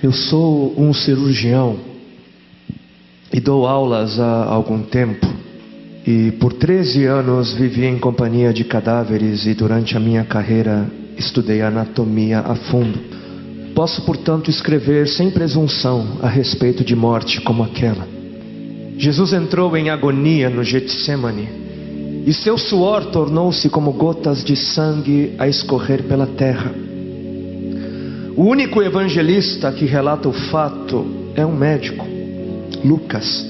Eu sou um cirurgião e dou aulas há algum tempo. E por 13 anos vivi em companhia de cadáveres e durante a minha carreira estudei anatomia a fundo. Posso, portanto, escrever sem presunção a respeito de morte como aquela. Jesus entrou em agonia no Getsemane e seu suor tornou-se como gotas de sangue a escorrer pela terra. O único evangelista que relata o fato é um médico, Lucas,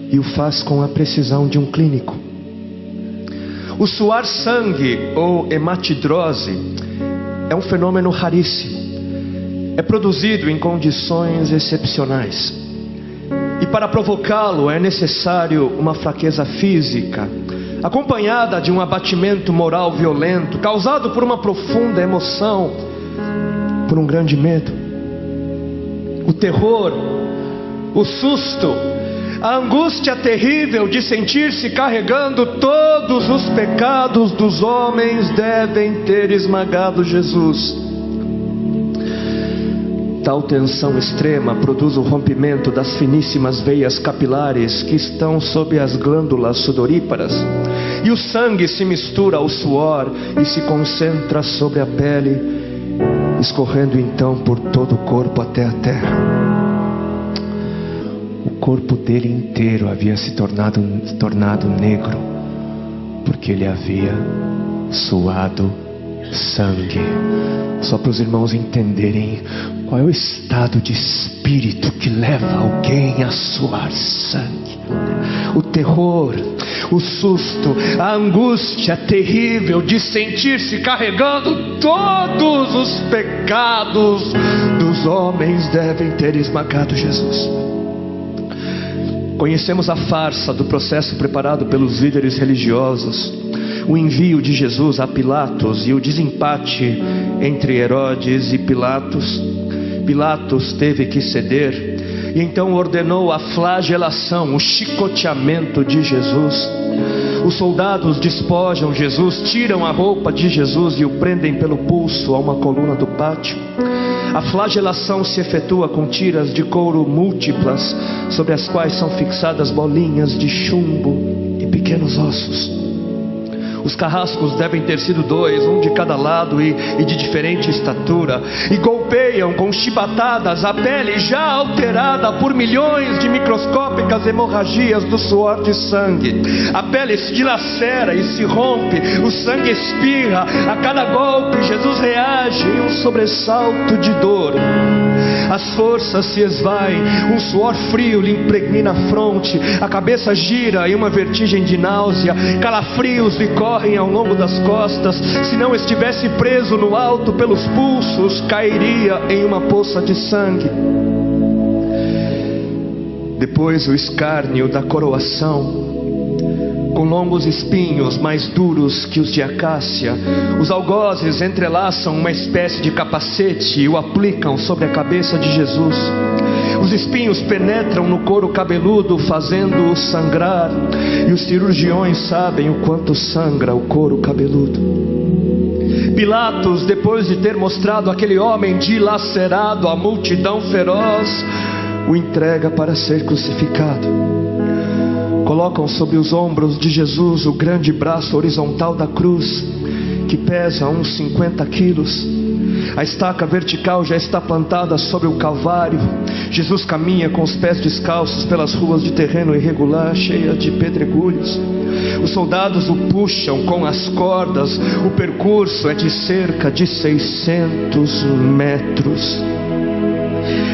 e o faz com a precisão de um clínico. O suar sangue ou hematidrose é um fenômeno raríssimo. É produzido em condições excepcionais. E para provocá-lo é necessário uma fraqueza física, acompanhada de um abatimento moral violento, causado por uma profunda emoção, por um grande medo. O terror, o susto, a angústia terrível de sentir-se carregando todos os pecados dos homens devem ter esmagado Jesus. Tal tensão extrema produz o rompimento das finíssimas veias capilares que estão sob as glândulas sudoríparas, e o sangue se mistura ao suor e se concentra sobre a pele, escorrendo então por todo o corpo até a terra. O corpo dele inteiro havia se tornado negro, porque ele havia suado sangue. Só para os irmãos entenderem qual é o estado de espírito que leva alguém a suar sangue. O terror, o susto, a angústia terrível de sentir-se carregando todos os pecados dos homens devem ter esmagado Jesus. Conhecemos a farsa do processo preparado pelos líderes religiosos, o envio de Jesus a Pilatos e o desempate entre Herodes e Pilatos. Pilatos teve que ceder e então ordenou a flagelação, o chicoteamento de Jesus. Os soldados despojam Jesus, tiram a roupa de Jesus e o prendem pelo pulso a uma coluna do pátio. A flagelação se efetua com tiras de couro múltiplas, sobre as quais são fixadas bolinhas de chumbo e pequenos ossos. Os carrascos devem ter sido 2, um de cada lado e de diferente estatura, e golpeiam com chibatadas a pele já alterada por milhões de microscópicas hemorragias do suor de sangue. A pele se dilacera e se rompe, o sangue espirra. A cada golpe Jesus reage em um sobressalto de dor. As forças se esvaem, um suor frio lhe impregna a fronte, a cabeça gira em uma vertigem de náusea, calafrios lhe correm ao longo das costas. Se não estivesse preso no alto pelos pulsos, cairia em uma poça de sangue. Depois o escárnio da coroação, com longos espinhos mais duros que os de acácia. Os algozes entrelaçam uma espécie de capacete e o aplicam sobre a cabeça de Jesus. Os espinhos penetram no couro cabeludo, fazendo-o sangrar, e os cirurgiões sabem o quanto sangra o couro cabeludo. Pilatos, depois de ter mostrado aquele homem dilacerado à multidão feroz, o entrega para ser crucificado. Colocam sobre os ombros de Jesus o grande braço horizontal da cruz, que pesa uns 50 quilos. A estaca vertical já está plantada sobre o Calvário. Jesus caminha com os pés descalços pelas ruas de terreno irregular, cheia de pedregulhos. Os soldados o puxam com as cordas. O percurso é de cerca de 600 metros.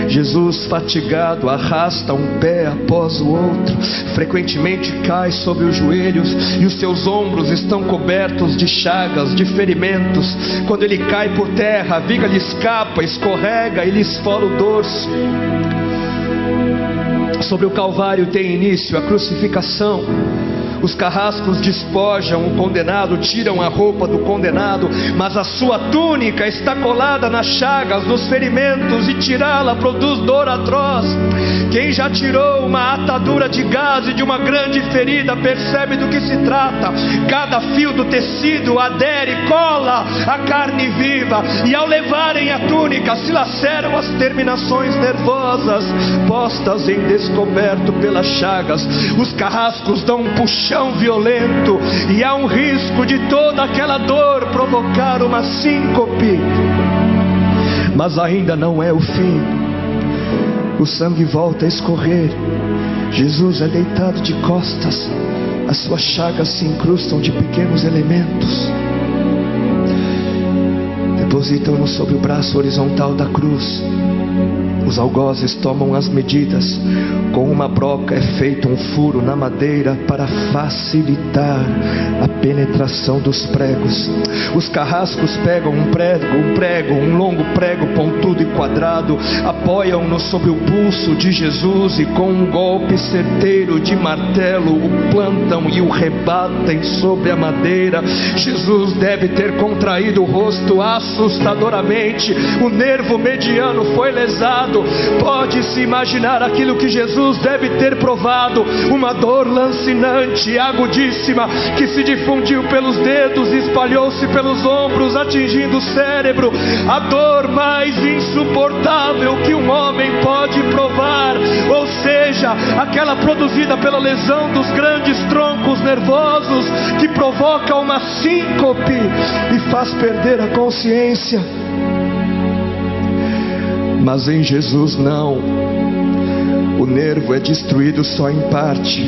Jesus, fatigado, arrasta um pé após o outro, frequentemente cai sobre os joelhos e os seus ombros estão cobertos de chagas, de ferimentos. Quando ele cai por terra, a viga lhe escapa, escorrega e lhe esfola o dorso. Sobre o Calvário tem início a crucificação. Os carrascos despojam o condenado, tiram a roupa do condenado, mas a sua túnica está colada nas chagas dos ferimentos, e tirá-la produz dor atroz. Quem já tirou uma atadura de gaze de uma grande ferida percebe do que se trata. Cada fio do tecido adere, cola a carne viva, e ao levarem a túnica se laceram as terminações nervosas, postas em descoberto pelas chagas. Os carrascos dão um puxão violento, e há um risco de toda aquela dor provocar uma síncope. Mas ainda não é o fim. O sangue volta a escorrer. Jesus é deitado de costas. As suas chagas se incrustam de pequenos elementos. Depositam-no sobre o braço horizontal da cruz. Os algozes tomam as medidas. Com uma broca é feito um furo na madeira para facilitar a penetração dos pregos. Os carrascos pegam um longo prego pontudo e quadrado, apoiam-no sobre o pulso de Jesus e com um golpe certeiro de martelo o plantam e o rebatem sobre a madeira. Jesus deve ter contraído o rosto assustadoramente. O nervo mediano foi lesado. Pode-se imaginar aquilo que Jesus deve ter provado: uma dor lancinante, agudíssima, que se difundiu pelos dedos e espalhou-se pelos ombros, atingindo o cérebro. A dor mais insuportável que um homem pode provar, ou seja, aquela produzida pela lesão dos grandes troncos nervosos, que provoca uma síncope e faz perder a consciência. Mas em Jesus não. O nervo é destruído só em parte,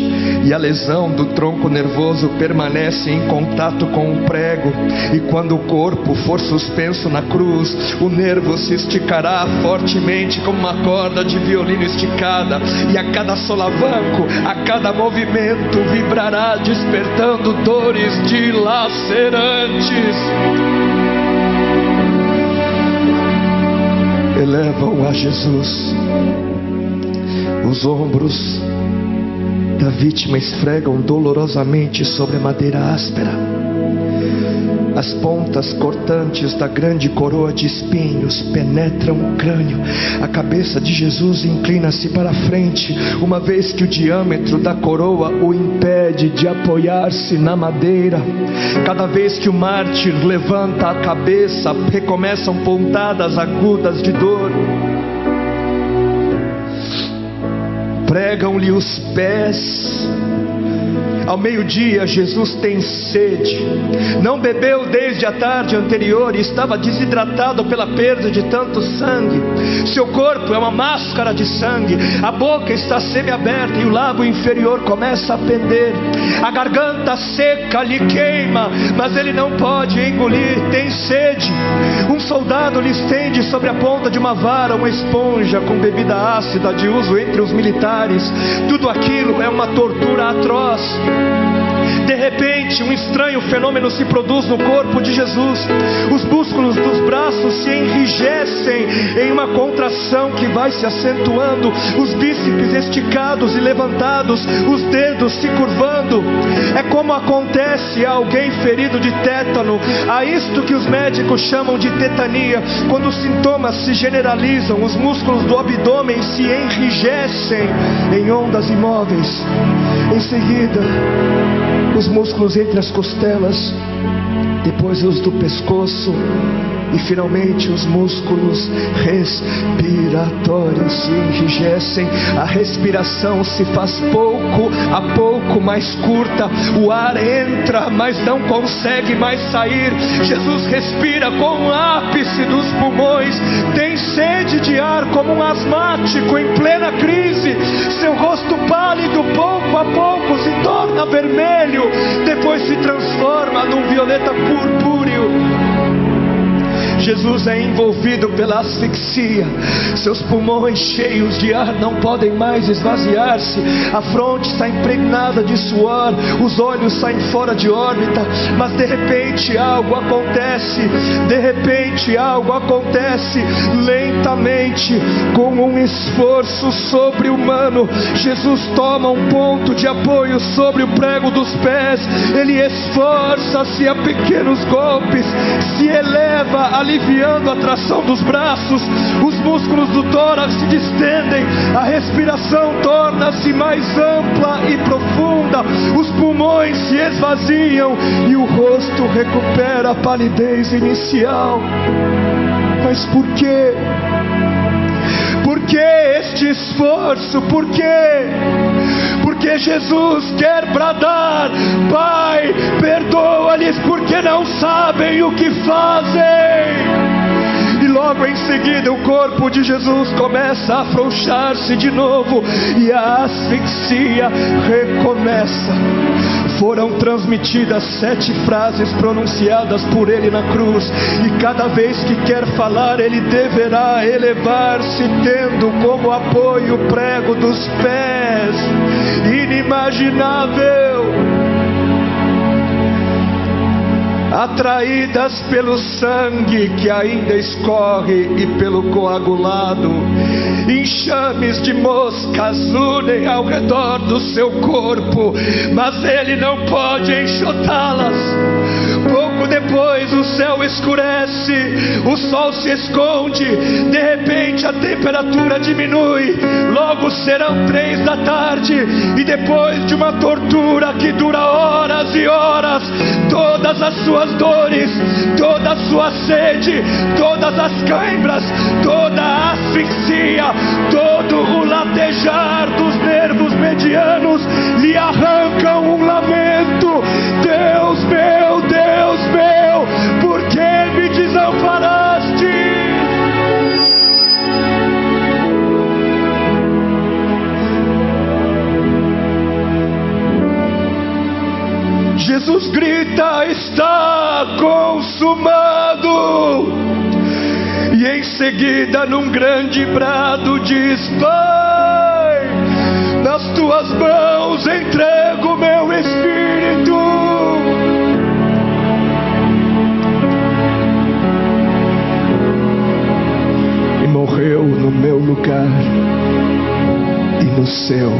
e a lesão do tronco nervoso permanece em contato com o prego. E quando o corpo for suspenso na cruz, o nervo se esticará fortemente como uma corda de violino esticada, e a cada solavanco, a cada movimento, vibrará despertando dores dilacerantes. Elevam a Jesus. Os ombros da vítima esfregam dolorosamente sobre a madeira áspera. As pontas cortantes da grande coroa de espinhos penetram o crânio. A cabeça de Jesus inclina-se para a frente, uma vez que o diâmetro da coroa o impede de apoiar-se na madeira. Cada vez que o mártir levanta a cabeça, recomeçam pontadas agudas de dor. Pregam-lhe os pés. Ao meio-dia, Jesus tem sede. Não bebeu desde a tarde anterior e estava desidratado pela perda de tanto sangue. Seu corpo é uma máscara de sangue. A boca está semiaberta e o lábio inferior começa a pender. A garganta seca lhe queima, mas ele não pode engolir. Tem sede. Um soldado lhe estende sobre a ponta de uma vara uma esponja com bebida ácida de uso entre os militares. Tudo aquilo é uma tortura atroz. De repente, um estranho fenômeno se produz no corpo de Jesus. Os músculos dos braços se enrijecem em uma contração que vai se acentuando, os bíceps esticados e levantados, os dedos se curvando. É como acontece a alguém ferido de tétano, a isto que os médicos chamam de tetania. Quando os sintomas se generalizam, os músculos do abdômen se enrijecem em ondas imóveis. Em seguida, os músculos entre as costelas, depois os do pescoço e finalmente os músculos respiratórios se enrijecem. A respiração se faz pouco a pouco mais curta. O ar entra, mas não consegue mais sair. Jesus respira com o ápice dos pulmões. Tem sede de ar como um asmático em plena crise. Seu rosto pálido pouco a pouco se torna vermelho, depois se transforma num violeta purpúreo. Jesus é envolvido pela asfixia. Seus pulmões cheios de ar não podem mais esvaziar-se. A fronte está impregnada de suor, os olhos saem fora de órbita. Mas de repente algo acontece. De repente algo acontece. Lentamente, com um esforço sobre-humano, Jesus toma um ponto de apoio sobre o prego dos pés. Ele esforça-se a pequenos golpes, se eleva, aliviando a tração dos braços. Os músculos do tórax se distendem, a respiração torna-se mais ampla e profunda, os pulmões se esvaziam e o rosto recupera a palidez inicial. Mas por quê? Por que este esforço? Por quê? Porque Jesus quer bradar: Pai, perdoa-lhes, porque não sabem o que fazem. E logo em seguida o corpo de Jesus começa a afrouxar-se de novo e a asfixia recomeça. Foram transmitidas 7 frases pronunciadas por ele na cruz, e cada vez que quer falar ele deverá elevar-se, tendo como apoio o prego dos pés. Inimaginável! Atraídas pelo sangue que ainda escorre e pelo coagulado, enxames de moscas unem ao redor do seu corpo, mas ele não pode enxotá-las. Pouco depois o céu escurece, o sol se esconde, de repente a temperatura diminui. Logo serão 3 da tarde, e depois de uma tortura que dura horas e horas, todas as suas dores, toda a sua sede, todas as cãibras, toda a asfixia, todo o latejar dos nervos medianos lhe arrancam um lamento: Deus meu, por que me desamparaste? Jesus grita: está consumado. E em seguida, num grande brado, diz: Pai, nas tuas mãos entrego meu espírito. E morreu no meu lugar e no seu.